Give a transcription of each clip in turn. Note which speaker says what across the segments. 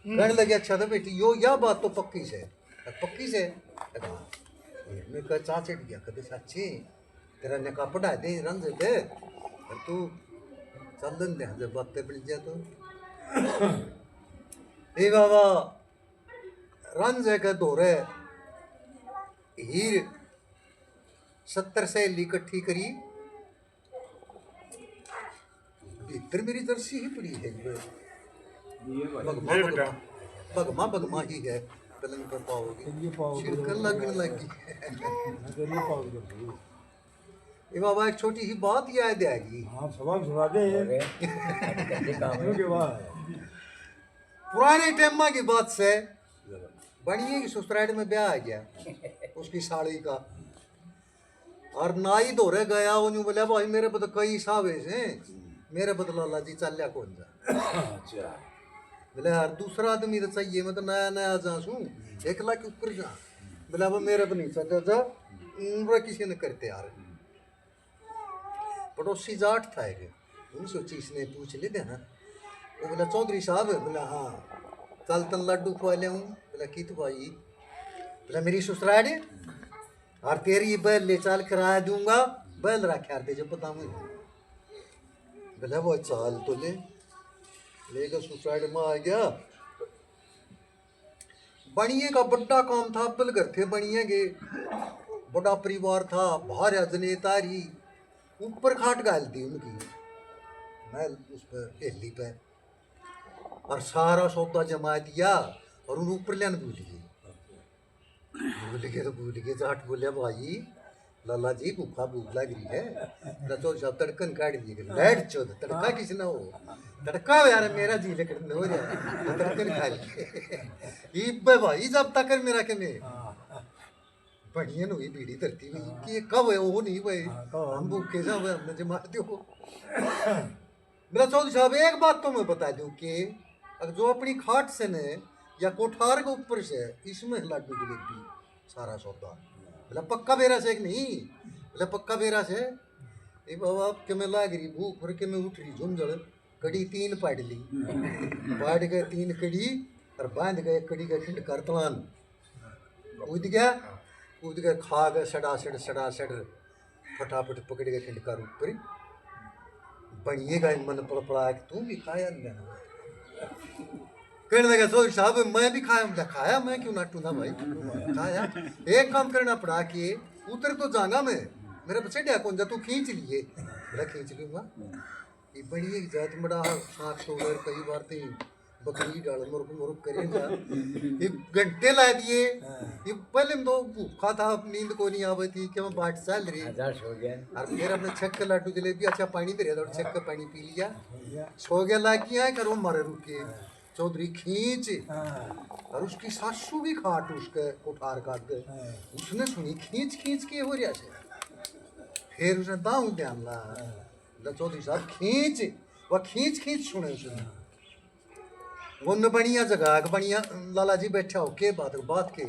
Speaker 1: कहने लगे अच्छा था बेटी यो या बात तो पक्की से पक्की से मैं कह चा चढ़ गया कदे सच्ची तेरा निकाह पढ़ा दे रंग दे और तू चलन दे जब बातें पड़ जा तो ए बाबा रंज का दौरे हीर 70 सहेली इकट्ठी करी भीतर मेरी जर्सी ही पड़ी है बगमा बगमा ही है पलंग पर पाओगे छिड़कन लगने लगी ये बाबा एक छोटी सी बात याद आएगी पुराने टाइम की बात से बनिए की ससुराल में ब्याह आ गया उसकी साड़ी का और नाई धोरे गया वो बोला भाई मेरे बद कई सावे से मेरे बदला ला जी चल कौन जा बोले यार दूसरा आदमी तो चाहिए मैं तो नया नया जा सू 1 लाख ऊपर जा बोला वो मेरे तो नहीं सकता जा उम्र किसी ने करते यार पड़ोसी जाट था एक उन सोची इसने पूछ ले देना वो बोला चौधरी साहब बोला हाँ कल तन लड्डू खुआ ले बोला की तो भाई बोला मेरी ससुराल और तेरी बैल ले चाल कराया दूंगा बैल रखा दे जो पता मुझे बोला वो चाल तो लेकर ससुराल में आ गया बनिए का बड़ा काम था अब्बल घर थे बनिए के बड़ा परिवार था भार्या जनेतारी ऊपर खाट गाल दी उनकी मैं उस पर हेली पे और सारा सौदा जमा दिया और उन ऊपर लेन भूल गए जाट बोले भाई लाला जी भूखा भूख लग रही है रचो सब तड़कन काट दिए लाइट चो तड़का किसी ना हो तड़का यार मेरा जी लेकर हो रहा तड़कन खा लिए भाई जब तक मेरा के में बढ़िया हुई बीड़ी धरती हुई कि कब है वो नहीं भाई हम भूखे जा हमने जमा दो मेरा चौधरी साहब एक बात तो मैं बता दूं कि अगर जो अपनी खाट से ने या कोठार के ऊपर से इसमें लड्डू जलेबी सारा सौदा बोला पक्का बेरा से एक नहीं बोला पक्का बेरा से ये बाबा के मैं लाग रही भूख भर के मैं उठ रही झुंझड़ कड़ी 3 पाड़ ली पाड़ गए 3 कड़ी और बांध गए कड़ी का खिंड कर तलान कूद गया खा गए सड़ा सड़ फटाफट पकड़ गए खिंड कर ऊपर बनिएगा मन पर पड़ा तू भी खाया कहने लगा चौधरी साहब मैं भी खाया मैं क्यों ना टूंगा भाई खाया एक काम करना पड़ा कि उतर तो जाऊंगा मैं मेरे बच्चे डा कौन जा तू खींच लिए मेरा खींच लूंगा ये बड़ी एक जात बड़ा साख सोगर कई बार तो बकरी डाल मुर्ग करेगा ये घंटे ला दिए ये पहले तो भूखा था नींद को नहीं आवे थी कि मैं बाट चल रही और फिर अपने छक्के लड्डू जलेबी अच्छा पानी दे रहा था छक्के पानी पी लिया सो गया ला किया है करो मारे रुके चौधरी खींच और उसकी सासू भी खाट उसके कोठार काट गए उसने सुनी खींच के हो रहा है फिर उसने दाऊ ध्यान ला चौधरी साहब खींच वह खींच सुने उसने वो न बढ़िया जगह बढ़िया लाला जी बैठा हो के बात के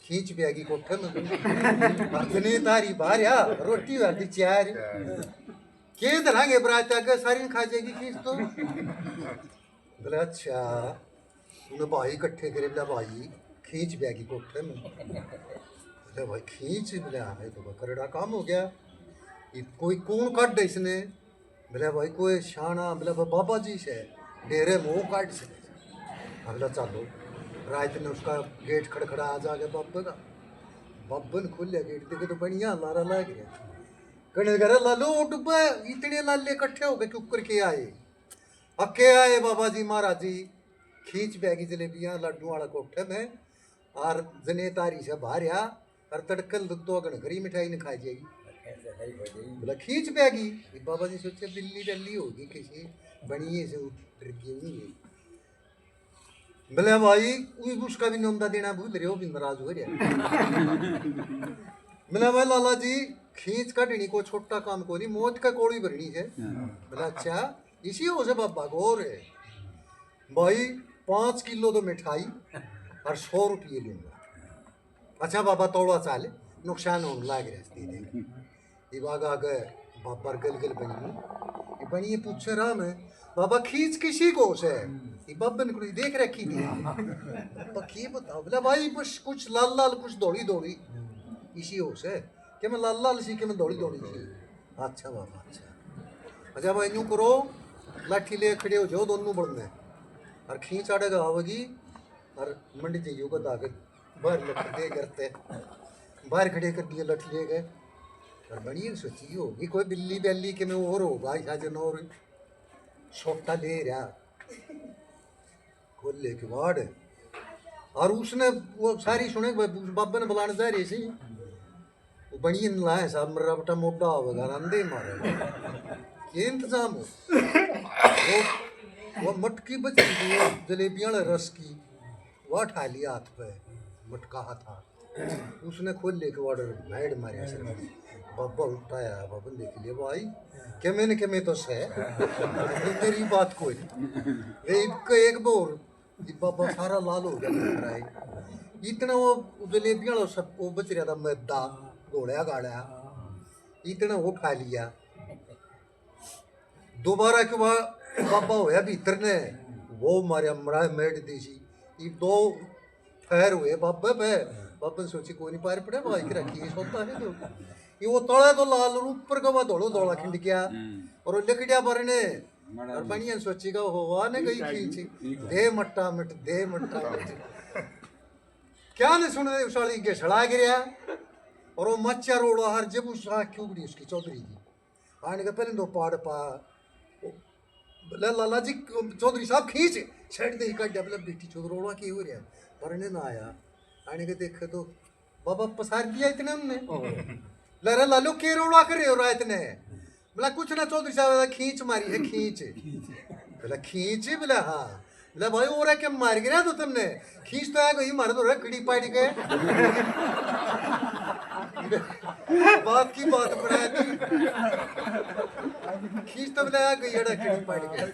Speaker 1: खींच पियागी कोठे में तारी भार्या रोटी वाली चार के धरांगे बरात आगे सारी खा जाएगी खींच तो बोले अच्छा उन्हें भाई इकट्ठे करे बोला भाई खींच पियागी कोठे में बोले भाई खींच बोले हाँ तो करड़ा काम हो गया ये कोई कौन काट दे इसने बोले भाई कोई शाना बोले बाबा जी से डेरे मुँह काट से अगला चलो रात ने उसका गेट खड़खड़ा आ जाके बाबे का बाबन खोलिया गेट देखे तो बढ़िया लारा ला गया कहने लगा लालू डुब्बा इतने लाले इकट्ठे हो गए कि ऊपर के आए अके आए बाबा जी महाराज जी खींच बैगी जलेबियाँ लड्डू वाला कोठे में और जनेतारी से भार्या और तड़कल तो अगन घरी मिठाई ने खाई जाएगी बोला खींच बैगी बाबा जी सोचे बिल्ली डल्ली होगी किसी बनिए से उतर गई बोले भाई उसका भी नमदा देना भूल रहे हो भी नाराज हो रहा बोले भाई लाला जी खींच काटनी को छोटा काम को नहीं मौत का कोड़ी भरनी है बोला अच्छा इसी हो से बाबा गौर है भाई 5 किलो तो मिठाई और 100 रुपये लूंगा अच्छा बाबा तोड़ा चाले नुकसान होने लाग रहे ये बागा गए बाबा गल बनी बनिए पूछे रहा मैं बाबा खींच किसी को से ये बाबा ने कुछ देख रखी थी पक्की बताओ बोला भाई बस कुछ लाल लाल कुछ दौड़ी दौड़ी इसी हो से कि मैं लाल लाल सी कि मैं दौड़ी दौड़ी सी अच्छा बाबा अच्छा भाई यूँ करो लाठी ले खड़े हो जाओ दोनों बढ़ने और खींच आड़ेगा आवेगी और मंडी जाइयो को दागत बाहर लट दे करते बाहर खड़े कर दिए लठ ले गए और बड़ी सोची होगी कोई बिल्ली बैली के में और होगा शाजन और छोटा ले रहा खोल ले के वाड़ और उसने वो सारी सुने बाबा ने बुलाने जा रही सी वो बड़ी लाए साहब मेरा बेटा मोटा होगा अंधे मारे ये इंतजाम हो वो मटकी बच रही थी जलेबियां रस की वह ठा लिया हाथ पे मटका था उसने खोल लेके ऑर्डर हेड मारे सर बाबा उठाया बाबा देख लिया भाई क्या मैंने क्या मैं तो सह तेरी बात कोई एक बोर बाबा सारा लाल हो गया इतना वो जलेबियां वाला सब वो बच रहा था मैदा घोड़ा गाड़ा इतना वो खा लिया दोबारा के बाद बाबा होया भीतर ने वो मारे मरा मेड दी सी ये दो फैर हुए बाबा पे बाबा ने सोची कोई नहीं पार पड़े भाई की रखी सोता है तो ये वो तोड़ा तो लाल और ऊपर का बाद धोलो धोला खिंड गया और वो लिखड़िया भरने और बनिया सोची का हो आने गई खींची दे मट्टा मिट दे मट्टा मिट क्या ने सुने उसाली के सड़ा गिरा और वो मच्छा रोड़ा हर जब उस क्यों बड़ी उसकी चौधरी की आने का पहले दो पाड़ पा लाला जी चौधरी साहब खींच छेड़ दे का डेवलप बेटी चौधरी रोड़ा की हो रहा पढ़ने ना आया आने के देखे तो बाबा पसार दिया इतने हमने लरा लालो के रोड़ा कर रहे हो रहा इतने बोला कुछ ना चौधरी साहब खींच मारी है खींच बोला खींच बोला हाँ बोला भाई हो रहा क्या मार गिरा तो तुमने खींच तो आया गई मार तो रहा कड़ी पाड़ गए बात की बात बढ़ाया थी खींच तो बोला गई अड़ा कड़ी पाड़ गए